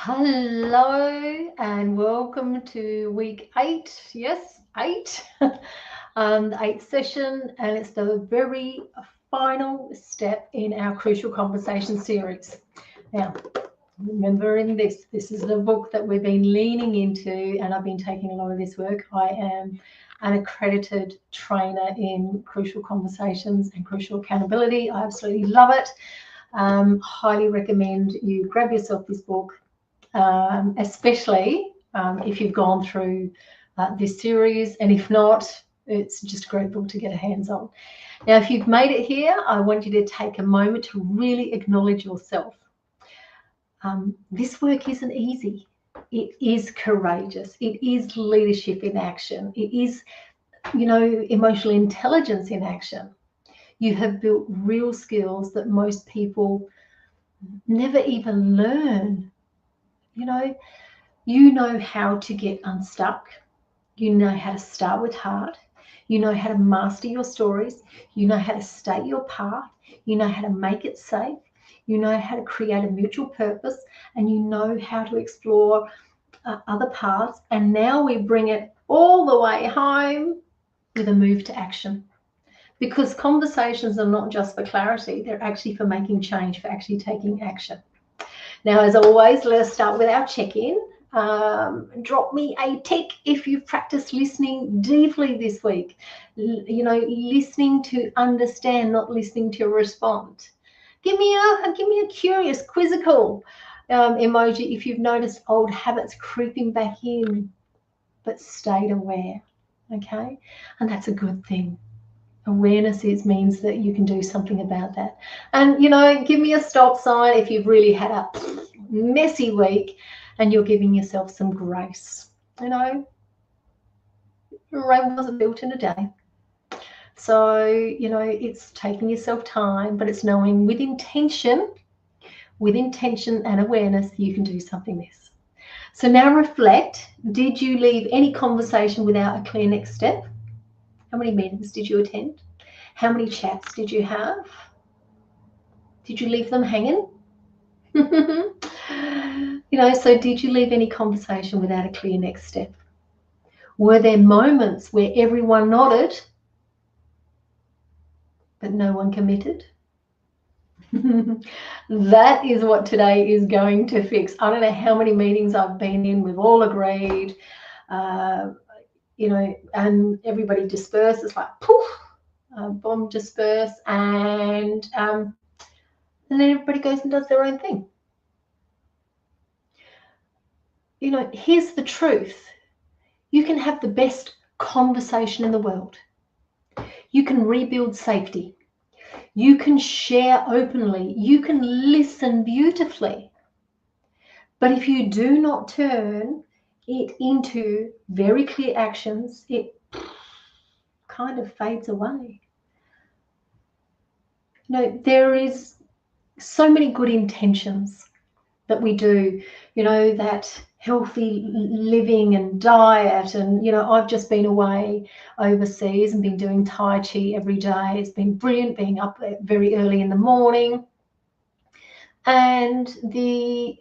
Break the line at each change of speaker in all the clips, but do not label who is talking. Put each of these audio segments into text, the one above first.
Hello and welcome to week 8. Yes, 8. The 8th session, and it's the very final step in our Crucial Conversation series. Now, remembering this is the book that we've been leaning into, and I've been taking a lot of this work. I am an accredited trainer in Crucial Conversations and Crucial Accountability. I absolutely love it. Highly recommend you grab yourself this book. Especially if you've gone through this series, and if not, it's just a great book to get a hands on. Now, if you've made it here, I want you to take a moment to really acknowledge yourself. This work isn't easy. It is courageous. It is leadership in action. It is, emotional intelligence in action. You have built real skills that most people never even learn. You know how to get unstuck. You know how to start with heart. You know how to master your stories. You know how to state your path. You know how to make it safe. You know how to create a mutual purpose, and you know how to explore other paths. And now we bring it all the way home with a move to action. Because conversations are not just for clarity, they're actually for making change, for actually taking action. Now, as always, let us start with our check-in. Drop me a tick if you've practiced listening deeply this week. Listening to understand, not listening to respond. Give me a curious, quizzical emoji if you've noticed old habits creeping back in, but stayed aware. Okay, and that's a good thing. Awareness means that you can do something about that. And give me a stop sign if you've really had a messy week and you're giving yourself some grace. Rome wasn't built in a day. So it's taking yourself time, but it's knowing with intention and awareness, you can do something this. So now reflect. Did you leave any conversation without a clear next step? How many meetings did you attend? How many chats did you have? Did you leave them hanging? So did you leave any conversation without a clear next step? Were there moments where everyone nodded, but no one committed? That is what today is going to fix. I don't know how many meetings I've been in, we've all agreed, and everybody dispersed. It's like poof, bomb disperse, and then everybody goes and does their own thing. Here's the truth. You can have the best conversation in the world. You can rebuild safety. You can share openly. You can listen beautifully. But if you do not turn it into very clear actions, it kind of fades away. There is so many good intentions that we do, that healthy living and diet. And, I've just been away overseas and been doing Tai Chi every day. It's been brilliant being up very early in the morning. And the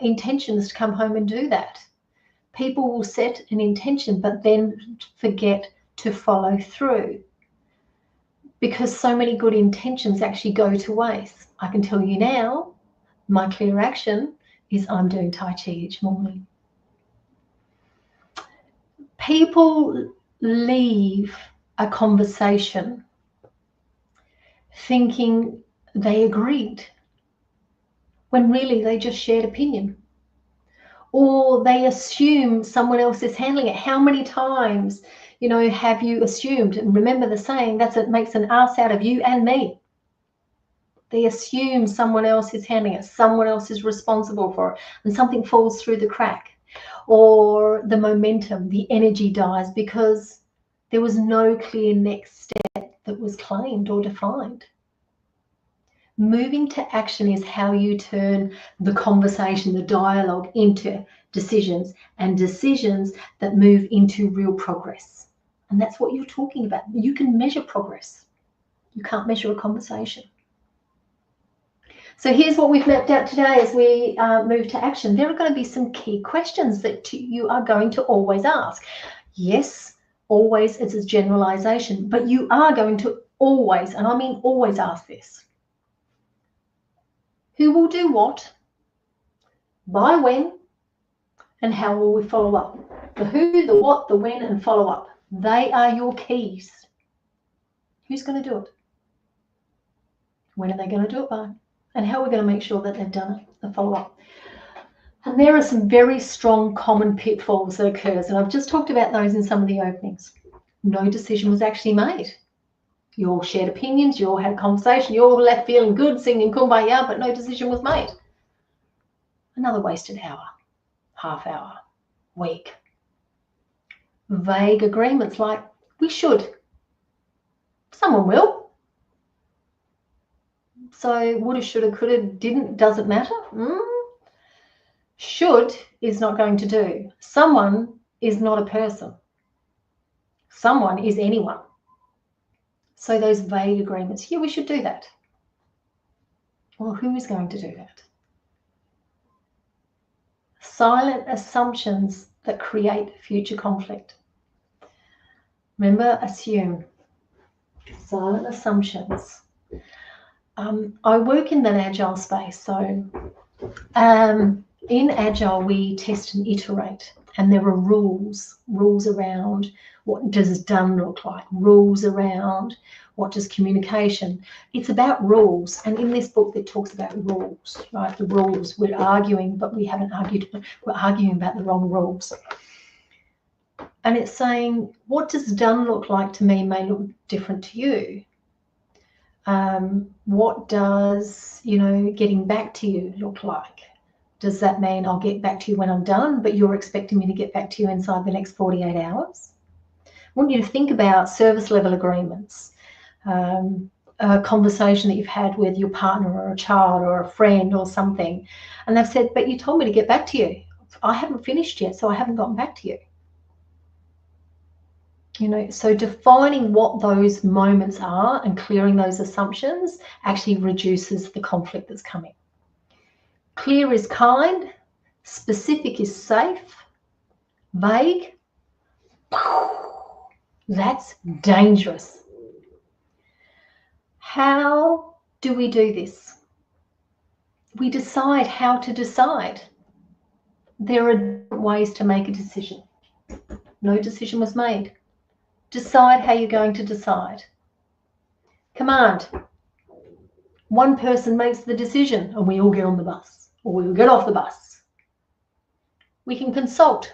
intention is to come home and do that. People will set an intention, but then forget to follow through, because so many good intentions actually go to waste. I can tell you now, my clear action is I'm doing Tai Chi each morning. People leave a conversation thinking they agreed, when really they just shared opinion. Or they assume someone else is handling it. How many times, have you assumed? And remember the saying, it makes an ass out of you and me. They assume someone else is handling it, someone else is responsible for it, and something falls through the crack. Or the momentum, the energy dies because there was no clear next step that was claimed or defined. Moving to action is how you turn the conversation, the dialogue, into decisions, and decisions that move into real progress. And that's what you're talking about. You can measure progress. You can't measure a conversation. So here's what we've mapped out today as we move to action. There are going to be some key questions that you are going to always ask. Yes, always is a generalization, but you are going to always, and I mean always, ask this. Who will do what? By when? And how will we follow up? The who, the what, the when, and follow up. They are your keys. Who's going to do it? When are they going to do it by? And how are we going to make sure that they've done it, the follow-up? And there are some very strong common pitfalls that occurs, and I've just talked about those in some of the openings. No decision was actually made. You all shared opinions, you all had a conversation, you all left feeling good, singing Kumbaya, but no decision was made. Another wasted hour, half hour, week. Vague agreements like, we should. Someone will. So woulda, shoulda, coulda, didn't, doesn't matter. Should is not going to do. Someone is not a person. Someone is anyone. So those vague agreements, yeah, we should do that. Well, who is going to do that? Silent assumptions that create future conflict. Remember, assume. Silent assumptions. I work in that agile space, so in agile we test and iterate, and there are rules around what does done look like, rules around what does communication. It's about rules, and in this book it talks about rules, right? The rules, we're arguing, but we haven't argued, we're arguing about the wrong rules. And it's saying what does done look like to me may look different to you. What does, getting back to you look like? Does that mean I'll get back to you when I'm done, but you're expecting me to get back to you inside the next 48 hours? I want you to think about service level agreements, a conversation that you've had with your partner or a child or a friend or something, and they've said, but you told me to get back to you. I haven't finished yet, so I haven't gotten back to you. So defining what those moments are and clearing those assumptions actually reduces the conflict that's coming. Clear is kind, specific is safe, vague, that's dangerous. How do we do this? We decide how to decide. There are different ways to make a decision. No decision was made. Decide how you're going to decide. Command. One person makes the decision and we all get on the bus, or we will get off the bus. We can consult.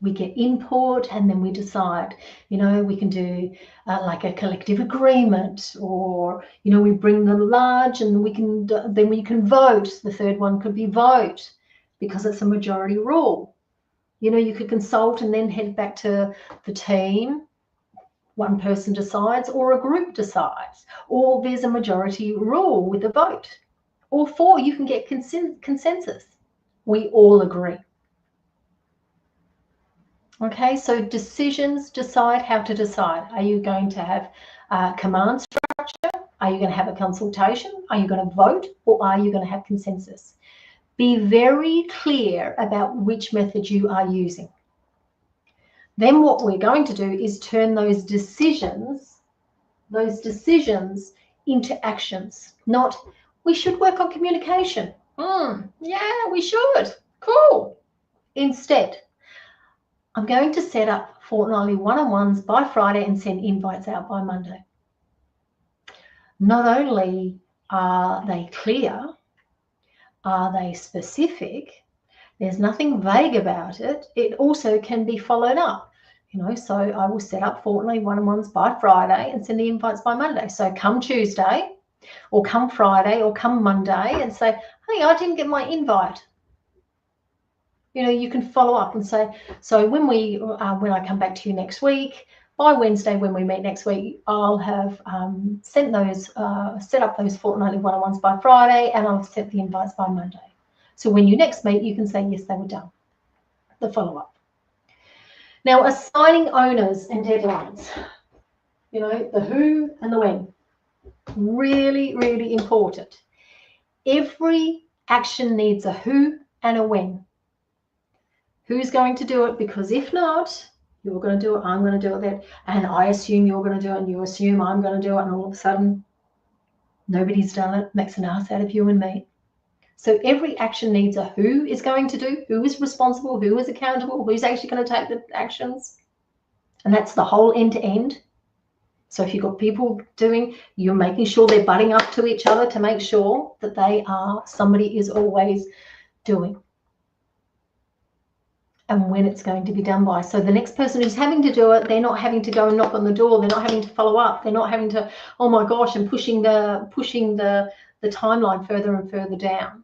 We get input and then we decide. We can do like a collective agreement, or we bring them large and we can vote. The third one could be vote because it's a majority rule. You could consult and then head back to the team. One person decides, or a group decides, or there's a majority rule with a vote, or 4, you can get consensus. We all agree. Okay, so decisions, decide how to decide. Are you going to have a command structure? Are you going to have a consultation? Are you going to vote, or are you going to have consensus? Be very clear about which method you are using. Then what we're going to do is turn those decisions into actions. Not, we should work on communication. Yeah, we should. Cool. Instead, I'm going to set up fortnightly one-on-ones by Friday and send invites out by Monday. Not only are they clear, are they specific, there's nothing vague about it. It also can be followed up. So I will set up fortnightly one-on-ones by Friday and send the invites by Monday. So come Tuesday or come Friday or come Monday and say, hey, I didn't get my invite. You can follow up and say, so when I come back to you next week, by Wednesday when we meet next week, I'll have set up those fortnightly one-on-ones by Friday, and I'll set the invites by Monday. So when you next meet, you can say, yes, they were done. The follow-up. Now, assigning owners and deadlines, the who and the when, really, really important. Every action needs a who and a when. Who's going to do it? Because if not, you're going to do it, I'm going to do it, that, and I assume you're going to do it, and you assume I'm going to do it, and all of a sudden, nobody's done it. Makes an ass out of you and me. So every action needs a who is going to do, who is responsible, who is accountable, who's actually going to take the actions. And that's the whole end to end. So if you've got people doing, you're making sure they're butting up to each other to make sure that somebody is always doing. And when it's going to be done by. So the next person who's having to do it, they're not having to go and knock on the door. They're not having to follow up. They're not having to, oh my gosh, and pushing the timeline further and further down.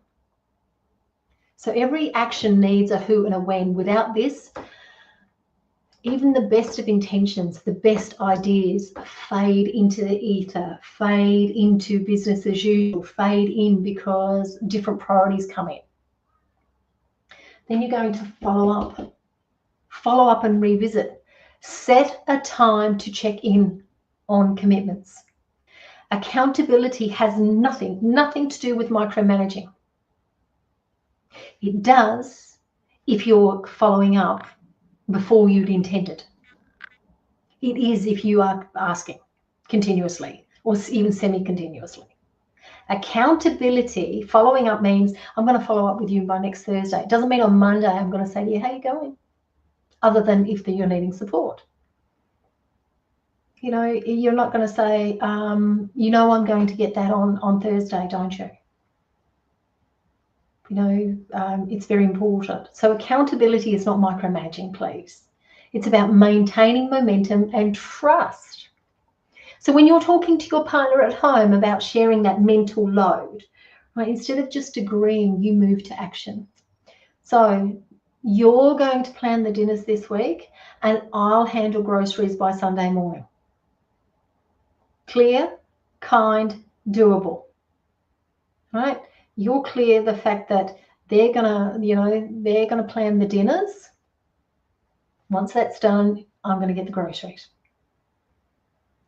So every action needs a who and a when. Without this, even the best of intentions, the best ideas fade into the ether, fade into business as usual, fade in because different priorities come in. Then you're going to follow up and revisit. Set a time to check in on commitments. Accountability has nothing to do with micromanaging. It does if you're following up before you'd intended. It is if you are asking continuously or even semi-continuously. Accountability, following up means I'm going to follow up with you by next Thursday. It doesn't mean on Monday I'm going to say to you, how are you going? Other than if you're needing support. You know, you're not going to say, I'm going to get that on Thursday, don't you? You know, it's very important. So accountability is not micromanaging, please. It's about maintaining momentum and trust. So when you're talking to your partner at home about sharing that mental load, right, instead of just agreeing, you move to action. So you're going to plan the dinners this week and I'll handle groceries by Sunday morning. Clear, kind, doable, right? You're clear the fact that they're gonna plan the dinners. Once that's done, I'm going to get the groceries.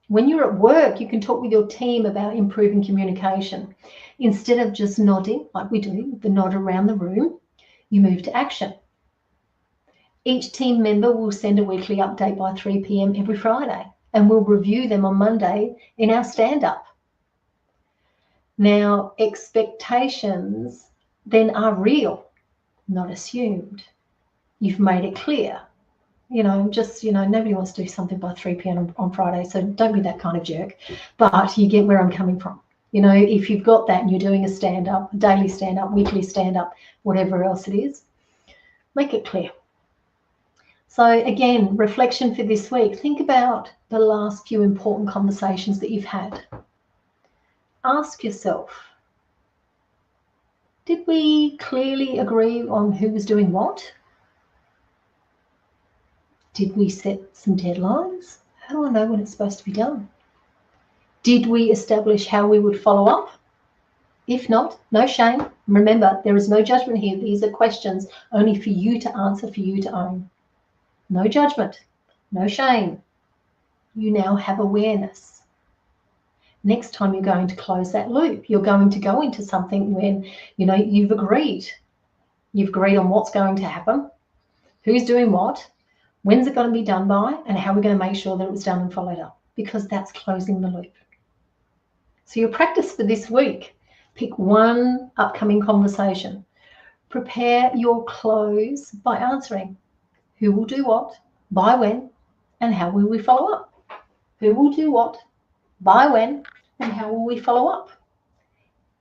When you're at work, you can talk with your team about improving communication. Instead of just nodding, like we do, the nod around the room, you move to action. Each team member will send a weekly update by 3 p.m. every Friday, and we'll review them on Monday in our stand-up. Now, expectations then are real, not assumed. You've made it clear. Nobody wants to do something by 3 p.m. on Friday, so don't be that kind of jerk. But you get where I'm coming from. You know, if you've got that and you're doing a stand-up, daily stand-up, weekly stand-up, whatever else it is, make it clear. So again, reflection for this week. Think about the last few important conversations that you've had. Ask yourself, did we clearly agree on who was doing what? Did we set some deadlines? How do I know when it's supposed to be done? Did we establish how we would follow up? If not, no shame. Remember, there is no judgment here. These are questions only for you to answer, for you to own. No judgment, no shame. You now have awareness. Next time you're going to close that loop. You're going to go into something when, you've agreed. You've agreed on what's going to happen, who's doing what, when's it going to be done by, and how we're going to make sure that it was done and followed up, because that's closing the loop. So your practice for this week, pick one upcoming conversation. Prepare your close by answering who will do what, by when, and how will we follow up? Who will do what, by when, and how will we follow up?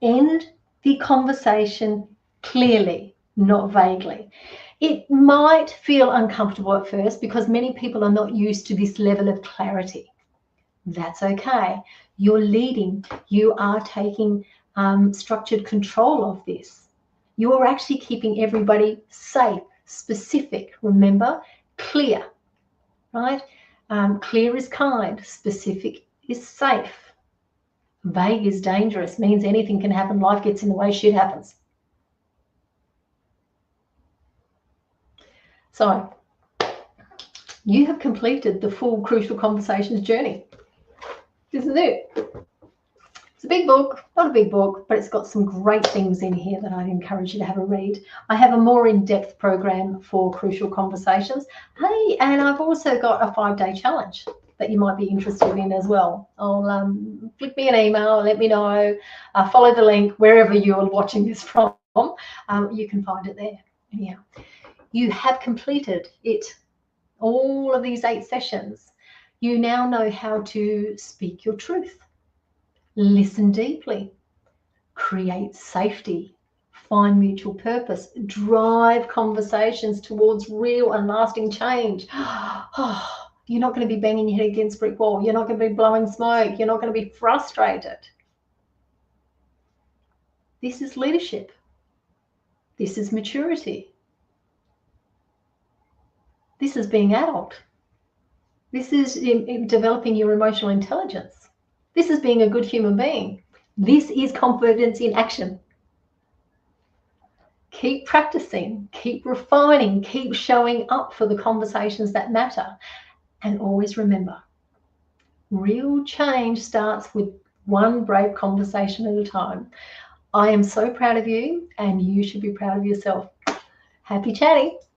End the conversation clearly, not vaguely. It might feel uncomfortable at first because many people are not used to this level of clarity. That's okay. You're leading. You are taking structured control of this. You are actually keeping everybody safe, specific. Remember, clear, right? Clear is kind. Specific is safe. Vague is dangerous. Means anything can happen. Life gets in the way. Shit happens. So you have completed the full Crucial Conversations journey. This is it. It's big book, not a big book, but it's got some great things in here that I'd encourage you to have a read. I have a more in-depth program for Crucial Conversations. Hey, and I've also got a 5-day challenge that you might be interested in as well. I'll flick me an email, let me know, follow the link wherever you're watching this from. You can find it there. Anyhow, you have completed it, all of these 8 sessions. You now know how to speak your truth, listen deeply, create safety, find mutual purpose, drive conversations towards real and lasting change. You're not going to be banging your head against a brick wall. You're not going to be blowing smoke. You're not going to be frustrated. This is leadership. This is maturity. This is being adult. This is in developing your emotional intelligence. This is being a good human being. This is confidence in action. Keep practicing, keep refining, keep showing up for the conversations that matter. And always remember, real change starts with one brave conversation at a time. I am so proud of you, and you should be proud of yourself. Happy chatting.